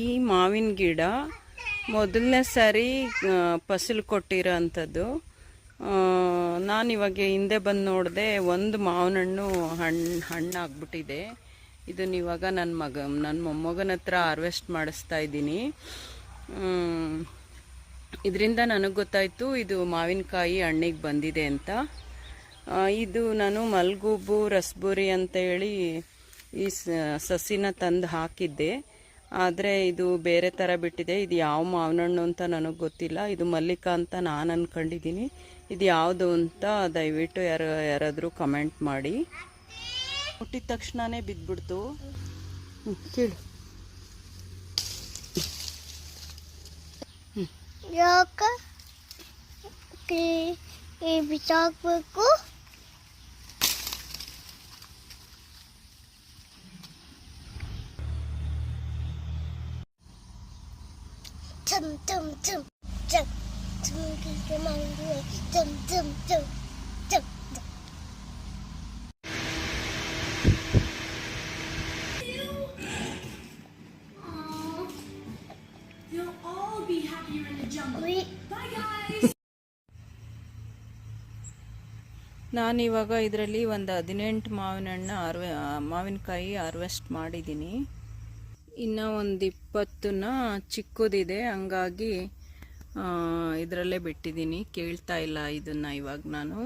ಈ ಮಾವಿನ ಗಿಡ ಮೊದಲನೇ ಸಾರಿ ಫಸಲು ಕೊಟ್ಟಿರೋ ಅಂಥದ್ದು. ನಾನಿವಾಗ ಹಿಂದೆ ಬಂದು ನೋಡಿದೆ, ಒಂದು ಮಾವಿನ ಹಣ್ಣಾಗ್ಬಿಟ್ಟಿದೆ. ಇದನ್ನ ಇವಾಗ ನನ್ನ ಮೊಮ್ಮಗನ ಹತ್ರ ಹಾರ್ವೆಸ್ಟ್ ಮಾಡಿಸ್ತಾ ಇದ್ದೀನಿ. ಇದರಿಂದ ನನಗೆ ಗೊತ್ತಾಯಿತು ಇದು ಮಾವಿನಕಾಯಿ ಹಣ್ಣಿಗೆ ಬಂದಿದೆ ಅಂತ. ಇದು ನಾನು ಮಲ್ಗೂಬು ರಸ್ಬುರಿ ಅಂತ ಹೇಳಿ ಈ ಸಸಿನ ತಂದು ಹಾಕಿದ್ದೆ. ಆದರೆ ಇದು ಬೇರೆ ಥರ ಬಿಟ್ಟಿದೆ. ಇದು ಯಾವ ಮಾವಿನ ಹಣ್ಣು ಅಂತ ನನಗೆ ಗೊತ್ತಿಲ್ಲ. ಇದು ಮಲ್ಲಿಕಾ ಅಂತ ನಾನು ಅಂದ್ಕೊಂಡಿದ್ದೀನಿ. ಇದು ಯಾವುದು ಅಂತ ದಯವಿಟ್ಟು ಯಾರಾದರೂ ಕಮೆಂಟ್ ಮಾಡಿ. ಹುಟ್ಟಿದ ತಕ್ಷಣವೇ ಬಿದ್ದುಬಿಡ್ತು. ಕೇಳು. ಯಾಕೆ ಬಿಸಾಕಬೇಕು? Tum tum tum tum tum tum tum tum tum. They'll all be happier in the jungle. Bye guys. ನಾನಿವಾಗ ಇದರಲ್ಲಿ ಒಂದು 18 ಮಾವಿನಕಾಯಿ ಹಾರ್ವೆಸ್ಟ್ ಮಾಡಿದ್ದೀನಿ. ಇನ್ನು ಒಂದು 20ನ ಚಿಕ್ಕದಿದೆ, ಹಂಗಾಗಿ ಇದರಲ್ಲೇ ಬಿಟ್ಟಿದ್ದೀನಿ. ಕೇಳ್ತಾ ಇಲ್ಲ ಇದನ್ನು ಇವಾಗ ನಾನು.